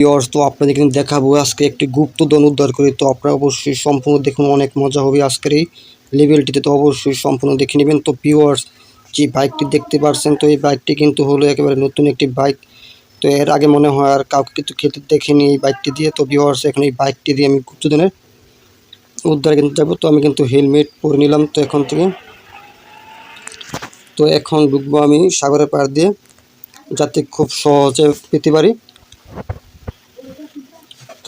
Viewers, তো আপনাদের কিন্তু দেখাবো আজকে একটি গুপ্তধন উদ্ধার করি। তো আপনারা অবশ্যই সম্পূর্ণ দেখুন, অনেক মজা হবে আজকের এই লেভেলটিতে। তো অবশ্যই সম্পূর্ণ দেখে নেবেন। তো ভিউয়ার্স, যে বাইকটি দেখতে পাচ্ছেন, তো এই বাইকটি কিন্তু হলো একেবারে নতুন একটি বাইক। তো এর আগে মনে হয় আর কাউকে কিন্তু খেতে দেখিনি এই বাইকটি দিয়ে। তো ভিউয়ার্স, এখন এই বাইকটি দিয়ে আমি গুপ্তধনের উদ্ধারে কিন্তু যাবো। তো আমি কিন্তু হেলমেট পরে নিলাম। তো এখন ঢুকবো আমি সাগরের পাড় দিয়ে, যাতে খুব সহজে পেতে পারি।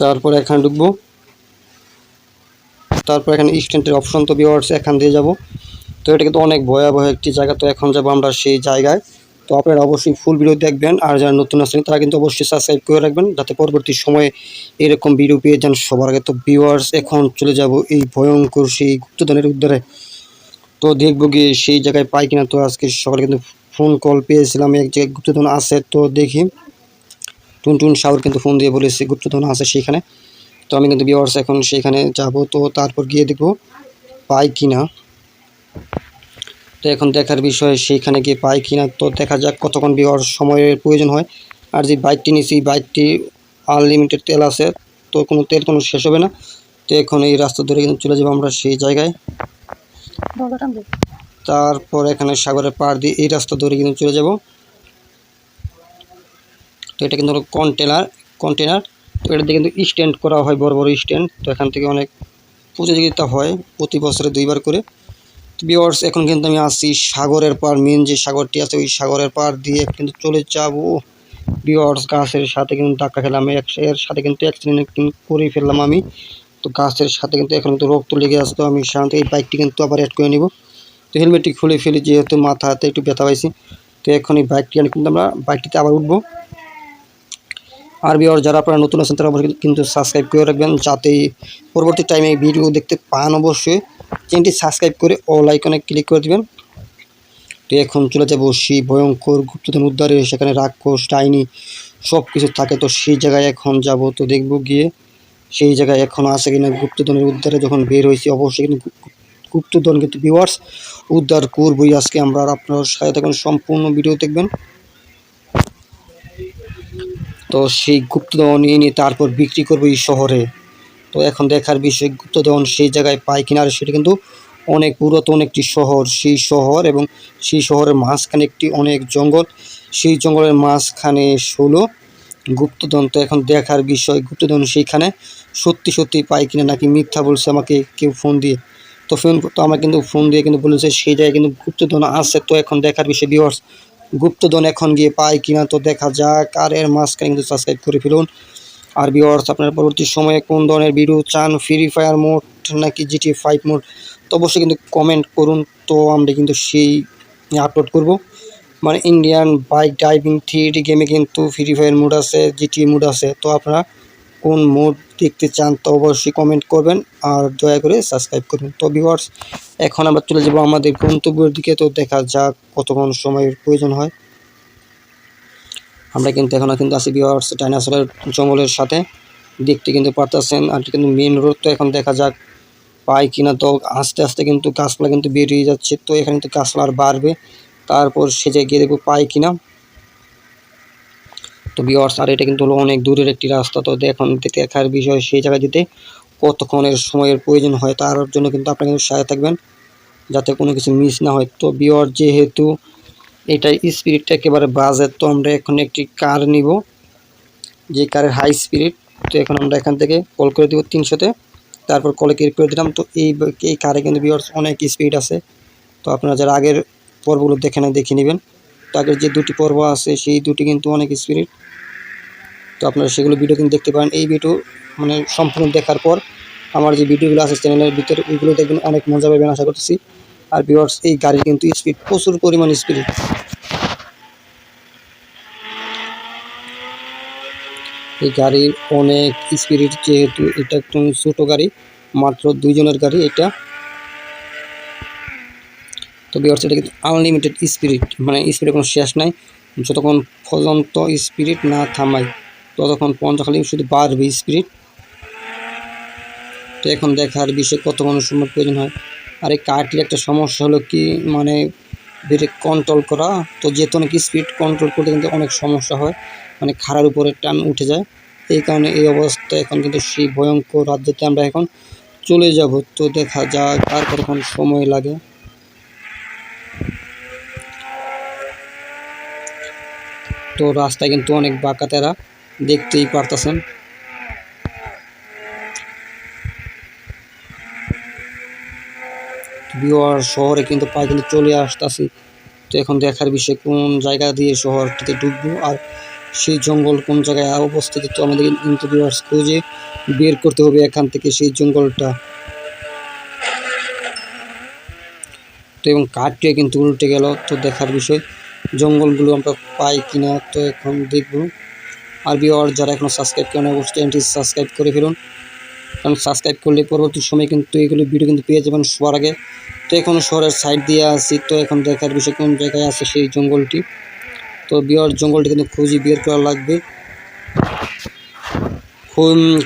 তারপরে এখানে ঢুকবো, তারপর এখানে স্ট্যান্ডের অপশন। তো ভিউয়ার্স, এখান দিয়ে যাব। তো এটা কিন্তু অনেক ভয়াবহ একটি জায়গা। তো এখন যাব আমরা সেই জায়গায়। তো আপনারা অবশ্যই ফুল ভিডিও দেখবেন, আর যারা নতুন আছেন তারা কিন্তু অবশ্যই সাবস্ক্রাইব করে রাখবেন, যাতে পরবর্তী সময়ে এরকম ভিডিও পেয়ে যান সবার আগে। তো ভিউয়ার্স, এখন চলে যাব এই ভয়ঙ্কর সেই গুপ্তধনের উদ্ধারে। তো দেখবো গিয়ে সেই জায়গায় পাই কিনা। তো আজকে সকালে কিন্তু ফোন কল পেয়েছিলাম, এক জায়গায় গুপ্তধন আছে। তো দেখি টুনটুন সাউর কিন্তু ফোন দিয়ে বলেছে গুপ্তধন আছে সেখানে। তো আমি কিন্তু ভিউয়ার্স এখন সেখানে যাব। তো তারপর গিয়ে দেখবো পাই কিনা। তো এখন দেখার বিষয় সেইখানে গিয়ে পাই কিনা। তো দেখা যাক কতক্ষণ ভিউয়ার্স সময়ের প্রয়োজন হয়। আর যে বাইকটি নিয়েছি, বাইকটি আনলিমিটেড তেল আছে, তো তেল শেষ হবে না। তো এখন এই রাস্তা ধরে কিন্তু চলে যাবো আমরা সেই জায়গায়। তারপর এখানে সাগরের পাড় দিয়ে এই রাস্তা ধরে কিন্তু চলে যাব। তো এটা কিন্তু হলো কন্টেনার। তো এটা দিয়ে কিন্তু স্ট্যান্ড করা হয়, বড় বড় স্ট্যান্ড। তো এখান থেকে অনেক প্রতিযোগিতা হয় প্রতি বছরে 2বার করে। তো ভিউয়ার্স, এখন কিন্তু আমি আসছি সাগরের পাড়, মেন যে সাগরটি আছে ওই সাগরের পাড় দিয়ে কিন্তু চলে যাব। ভিউয়ার্স, গাছের সাথে কিন্তু ধাক্কা খেলাম, এর সাথে কিন্তু অ্যাক্সিডেন্ট করেই ফেললাম আমি। তো গাছের সাথে কিন্তু এখন কিন্তু রক্ত লেগে আসতো। আমি সাধারণত এই বাইকটি কিন্তু আবার অ্যাড করে নিব। তো হেলমেটটি খুলে ফেলি, যেহেতু মাথাতে একটু ব্যথা পাইছি। তো এখন এই বাইকটি কিন্তু আমরা বাইকটিতে আবার উঠবো। আর ভিউয়ার্স, যারা আপনারা নতুন আছেন তারা অবশ্যই কিন্তু সাবস্ক্রাইব করে রাখবেন, যাতে পরবর্তী টাইমে ভিডিও দেখতে পান। অবশ্যই চ্যানেলটি সাবস্ক্রাইব করে অল আইকনে ক্লিক করে দেবেন। তো এখন চলে যাবো সেই ভয়ঙ্কর গুপ্তধন উদ্ধারে। সেখানে রাক্ষস ডাইনি সব কিছু থাকে। তো সেই জায়গায় এখন যাব। তো দেখবো গিয়ে সেই জায়গায় এখন আছে কিনা গুপ্তধনের উদ্ধারে। যখন বের হয়েছি অবশ্যই কিন্তু গুপ্তধন কিন্তু ভিউয়ার্স উদ্ধার করবই আজকে আমরা। আর আপনারা সাথে থাকুন, সম্পূর্ণ ভিডিও দেখবেন। তো সেই গুপ্তধন এনে তারপর বিক্রি করবো এই শহরে। তো এখন দেখার বিষয় গুপ্তধন সেই জায়গায় পাই কিনা। আর সেটা কিন্তু অনেক পুরাতন একটি শহর, সেই শহর এবং সেই শহরের মাঝখানে একটি অনেক জঙ্গল, সেই জঙ্গলের মাঝখানে হলো গুপ্তধন। তো এখন দেখার বিষয় গুপ্তধন সেইখানে সত্যি পাই কিনা, নাকি মিথ্যা বলছে আমাকে কেউ ফোন দিয়ে। তো আমার কিন্তু ফোন দিয়ে কিন্তু বলেছে সেই জায়গায় কিন্তু গুপ্তধন আছে। তো এখন দেখার বিষয় ভিউয়ার্স, গুপ্তধন এখন গিয়ে পাই কিনা। তো দেখা যাক। আর এর মাঝখানে কিন্তু সাবস্ক্রাইব করে ফেলুন। আর ভিউয়ার্স, আপনারা পরবর্তী সময়ে কোন ধরনের ভিডিও চান, ফ্রি ফায়ার মোড নাকি GTA 5 মোড, তো অবশ্যই কিন্তু কমেন্ট করুন। তো আমরা কিন্তু সেই আপলোড করব। মানে ইন্ডিয়ান বাইক ড্রাইভিং 3D গেমে কিন্তু ফ্রি ফায়ার মোড আছে, GTA মোড আছে। তো আপনারা কোন মোড দেখতে চান তো অবশ্যই কমেন্ট করবেন, আর দয়া করে সাবস্ক্রাইব করবেন। তো ভিউয়ার্স, এখন আমরা চলে যাব আমাদের গন্তব্যের দিকে। তো দেখা যাক কতক্ষণ সময়ের প্রয়োজন হয়। আমরা কিন্তু এখনও কিন্তু আছি ভিউয়ার্স ডাইনোসরের জঙ্গলের সাথে, দেখতে কিন্তু পারতেছেন। আর কিন্তু মেন রোড। তো এখন দেখা যাক পাই কিনা। তো আস্তে আস্তে কিন্তু গাছপালা কিন্তু বেরিয়ে যাচ্ছে। তো এখানে কিন্তু গাছপালা আর বাড়বে, তারপর সে জায়গায় গিয়ে দেখবো পাই কিনা। তো ভিউয়ার্স, আর এটা কিন্তু হলো অনেক দূরের একটি রাস্তা। তো এখন দেখার বিষয় সেই জায়গায় যেতে কতক্ষণের সময়ের প্রয়োজন হয়, তার জন্য কিন্তু আপনারা কিন্তু সাথে থাকবেন, যাতে কোনো কিছু মিস না হয়। তো ভিউয়ার্স, যেহেতু এটাই স্পিডটা একেবারে বাজে, তো আমরা এখন একটি কার নিব, যে কারের হাই স্পিড। তো এখন আমরা এখান থেকে কল করে দেবো 300-তে, তারপর কলে ক্লিক করে দিলাম। তো এই কারে কিন্তু ভিউয়ার্স অনেক স্পিড আছে। তো আপনারা যারা আগের পর্বগুলো দেখে নেবেন। তো আগের যে 2টি পর্ব আছে সেই 2টি কিন্তু অনেক স্পিড। তো আপনারা সেগুলো ভিডিও কিন্তু দেখতে পারেন। এই ভিডিও মানে সম্পূর্ণ দেখার পর আমার যে ভিডিওগুলো আছে চ্যানেলের ভিতরে ওইগুলো দেখবেন, অনেক মজা পাবেন আশা করতেছি। আর ভিউয়ার্স, এই গাড়ির কিন্তু স্পিড প্রচুর পরিমাণ স্পিড। এই গাড়ির অনেক স্পিড, যেহেতু এটা একটু ছোট গাড়ি, মাত্র 2 জনের গাড়ি এটা। তো ভিউয়ার্স, এটা কিন্তু আনলিমিটেড স্পিড, মানে স্পিডের কোনো শেষ নাই। যতক্ষণ পর্যন্ত স্পিড না থামায় ততক্ষণ পর্যন্ত খালি শুধু বাড়বে স্পিড। তো এখন দেখার বিষয় কতক্ষণ সময় প্রয়োজন হয়। আর এই কারটির একটা সমস্যা হলো কি, মানে ব্রেক কন্ট্রোল করা। তো যেহেতু অনেক স্পিড কন্ট্রোল করতে কিন্তু অনেক সমস্যা হয়, মানে খাড়ার উপরে টান উঠে যায়। এই কারণে এই অবস্থা। এখন কিন্তু সেই ভয়ঙ্কর রাজ্যতে আমরা এখন চলে যাব। তো দেখা যাক আর কতক্ষণ সময় লাগে। তো রাস্তায় কিন্তু অনেক বাঁকাতেরা, দেখতেই পারতেছেন। বিওয়ার শহরে কিন্তু প্রায় কিন্তু চলে আসতেছি। তো এখন দেখার বিষয় কোন জায়গা দিয়ে শহরটিতে ঢুকবো আর সেই জঙ্গল কোন জায়গায় অবস্থিত। তো আমাদের কিন্তু বিওয়ার্স খুঁজে বের করতে হবে এখান থেকে সেই জঙ্গলটা। তো এবং কাঠটিও কিন্তু উল্টে গেল। তো দেখার বিষয় জঙ্গলগুলো আমরা পাই কিনা, তো এখন দেখব। আর বিওয়ার যারা এখনো সাবস্ক্রাইব করেন অবশ্যই চ্যানেলটি সাবস্ক্রাইব করে ফেলুন, কারণ সাবস্ক্রাইব করলে পরবর্তী সময় কিন্তু এগুলো ভিডিও কিন্তু পেয়ে যাবেন সবার আগে। তো এখন শহরের সাইড দিয়ে আসি। তো এখন দেখার বিষয় কোন জায়গায় আছে সেই জঙ্গলটি। তো বিওয়ার জঙ্গলটি কিন্তু খুঁজে বের করা লাগবে।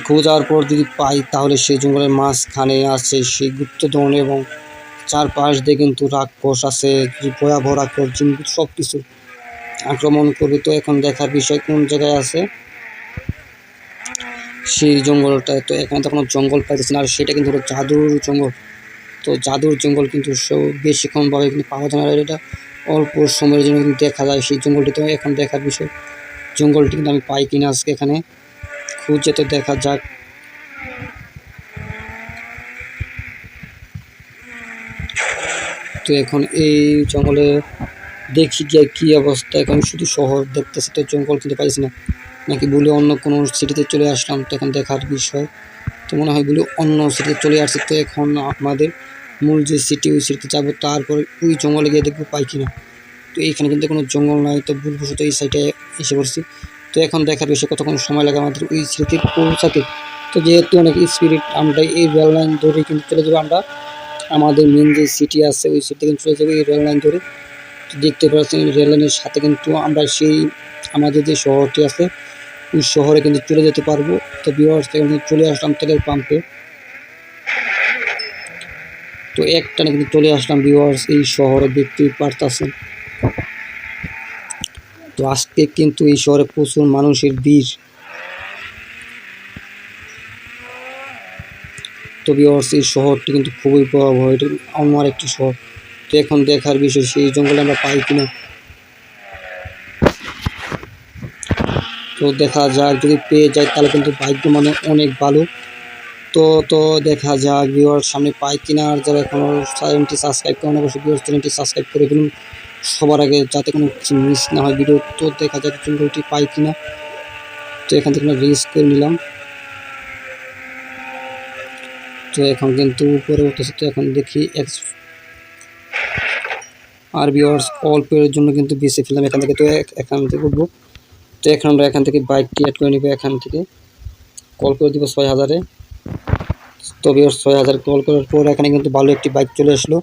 খোঁজার পর যদি পাই তাহলে সেই জঙ্গলের মাঝখানে আছে সেই গুপ্তধন এবং চারপাশ দিয়ে কিন্তু রাক্ষস আছে, ভয়াবহ রাক্ষস সব কিছু আক্রমণ করবে। তো এখন দেখার বিষয় কোন জায়গায় আছে সেই জঙ্গলটা। তো এখানে তো কোনো জঙ্গল পাইতেছে না, আর সেটা কিন্তু হলো জাদুর জঙ্গল। তো জাদুর জঙ্গল কিন্তু বেশিক্ষণভাবে কিন্তু পাওয়া যায় না, এটা অল্প সময়ের জন্য কিন্তু দেখা যায় সেই জঙ্গলটি। তো এখন দেখার বিষয় জঙ্গলটি কিন্তু আমি পাই কিনা আজকে এখানে খুঁজে। তো দেখা যাক। তো এখন এই জঙ্গলে দেখি গিয়ে কী অবস্থা। এখন শুধু শহর দেখতেছি, তো জঙ্গল কিন্তু পাইছি না, নাকি বলে অন্য কোনো সিটিতে চলে আসলাম। তো এখন দেখার বিষয়, তো মনে হয় বলে অন্য সিটিতে চলে আসছে। তো এখন আমাদের মূল যে সিটি ওই সিটিতে যাবো, তারপর ওই জঙ্গলে গিয়ে দেখবো পাই কিনা। তো এইখানে কিন্তু কোনো জঙ্গল নাই, তো ভুলবশত এই সাইডে এসে পড়ছি। তো এখন দেখার বিষয় কতক্ষণ সময় লাগে আমাদের ওই সিটিতে পৌঁছাতে। তো যেহেতু অনেক স্পিরিট, আমরা এই রেল লাইন ধরে কিন্তু চলে যাবো। আমরা আমাদের মেন যে সিটি আছে ওই সিটি কিন্তু চলে যাবো এই রেল লাইন ধরে। তো দেখতে পাচ্ছেন রেল লাইনের সাথে কিন্তু আমরা সেই আমাদের যে শহরটি আছে ওই শহরে কিন্তু চলে যেতে পারবো। তো ভিউয়ার্স কিন্তু চলে আসলাম তেলের পাম্পে। তো একটানে কিন্তু চলে আসলাম ভিউয়ার্স এই শহরে, দেখতেই পারতেছেন। তো আজকে কিন্তু এই শহরে প্রচুর মানুষের ভিড়। তো ভিউয়ার্স এই শহরটি কিন্তু খুবই ভয়াবহ, এটা আমার একটি শহর। তো এখন দেখার বিষয় সেই জঙ্গলে আমরা পাই কিনা। তো দেখা যাক, যদি পেয়ে যায় তাহলে কিন্তু ভাগ্য মানে অনেক ভালো। তো দেখা যাক ভিউয়ার সামনে পাই কিনা। আর যারা এখনও চ্যানেলটি সাবস্ক্রাইব করেন অবশ্যই ভিউয়ার চ্যানেলটি সাবস্ক্রাইব করে ফেলুন সবার আগে, যাতে কোনো কিছু মিস না হয় ভিডিও। তো দেখা যাক জঙ্গলটি পাই কিনা। তো এখান থেকে রিলিজ করে নিলাম। তো এখন কিন্তু উপরে উঠেছে। তো এখন দেখি আর ভিউয়ার্স অল্পের জন্য কিন্তু বেঁচে ফেললাম এখান থেকে। তো এখান থেকে উঠবো। তো এখন আমরা এখান থেকে বাইকটি অ্যাড করে নিব, এখান থেকে কল করে দিব 6000-এ। তো ভিউয়ার্স 6000 কল করার পর এখানে কিন্তু ভালো একটি বাইক চলে আসলো।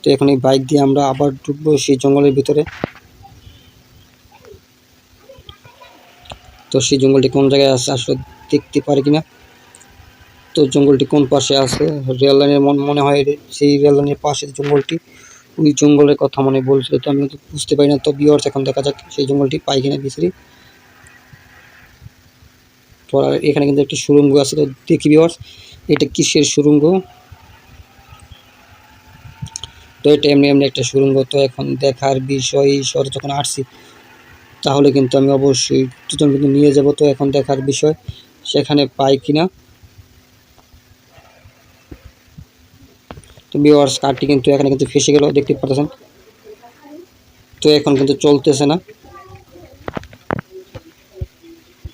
তো এখন এই বাইক দিয়ে আমরা আবার ঢুকবো সেই জঙ্গলের ভিতরে। তো সেই জঙ্গলটি কোন জায়গায় আছে আসলে দেখতে পারি কিনা। তো জঙ্গলটি কোন পাশে আছে, রেল লাইনের মনে হয় সেই রেল লাইনের পাশে জঙ্গলটি, ওই জঙ্গলের কথা মনে বলছিল। তো আমি বুঝতে পারি না। তো ভিউয়ার্স এখন দেখা যাক সেই জঙ্গলটি পাই কিনা বিশ্রী। তো এখানে কিন্তু একটি সুড়ঙ্গ আছে। তো দেখি ভিউয়ার্স এটা কিসের সুড়ঙ্গ। তো এটা এমনি একটা সুড়ঙ্গ। তো এখন দেখার বিষয় এই শহরে যখন আসছি তাহলে কিন্তু আমি অবশ্যই দুজন কিন্তু নিয়ে যাব। তো এখন দেখার বিষয় সেখানে পাই কিনা। তো ভিউয়ার্স কারটি কিন্তু এখানে কিন্তু ফেসে গেল, দেখতে পাচ্ছেন। তো এখন কিন্তু চলতেছে না।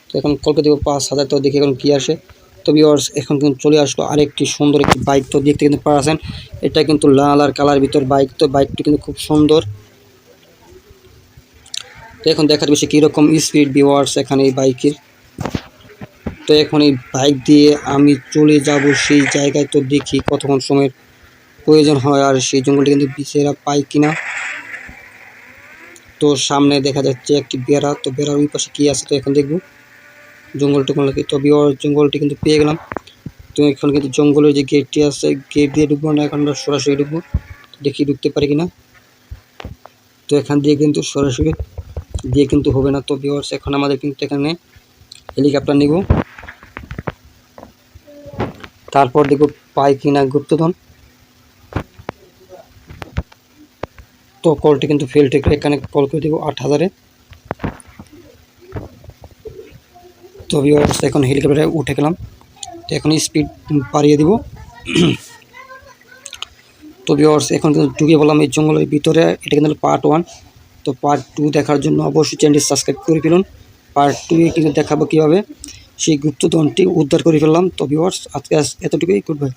তো এখন কলকে দেবো 5000। তো দেখি এখন কী আসে। তো ভিউয়ার্স এখন কিন্তু চলে আসলো আরেকটি সুন্দর একটি বাইক। তো দেখতে কিন্তু পাচ্ছেন এটা কিন্তু লাল আর কালার ভিতর বাইক। তো বাইকটি কিন্তু খুব সুন্দর। তো এখন দেখার বিষয় কীরকম স্পিড ভিউয়ার্স এখানে এই বাইকের। তো এখন এই বাইক দিয়ে আমি চলে যাব সেই জায়গায়। তো দেখি কতক্ষণ সময়ের প্রয়োজন হয় আর সেই জঙ্গলটি কিন্তু বিচেরা পাই কিনা। তো সামনে দেখা যাচ্ছে একটি বেড়া। তো বেড়ার ওই পাশে কী আছে তো এখন দেখব জঙ্গল টঙ্গল লাগে। তো জঙ্গলটি কিন্তু পেয়ে গেলাম। তো এখন কিন্তু জঙ্গলের যে গেটটি আছে গেট দিয়ে ঢুকবো না, এখন আমরা সরাসরি ঢুকবো। দেখি ঢুকতে পারি কিনা। তো এখান দিয়ে কিন্তু সরাসরি দিয়ে কিন্তু হবে না। তো ভিউয়ার্স এখন আমাদের কিন্তু এখানে হেলিকপ্টার নিব, তারপর দেখব পাই কিনা গুপ্তধন। তো কলটি কিন্তু ফেল টেক, এখানে কল করে দেবো 8000-এ। তো ভিউয়ার্স এখন হেলিকপ্টারে উঠে গেলাম, তো এখন স্পিড বাড়িয়ে দিব। তো ভিউয়ার্স এখন কিন্তু ঢুকে বললাম এই জঙ্গলের ভিতরে। এটা কিন্তু পার্ট 1। তো পার্ট 2 দেখার জন্য অবশ্যই চ্যানেলটি সাবস্ক্রাইব করে ফেলুন। পার্ট 2-এ কিন্তু দেখাবো কীভাবে সেই গুপ্তধনটি উদ্ধার করে ফেললাম। তো ভিউয়ার্স আজকে এতটুকুই, গুড বাই।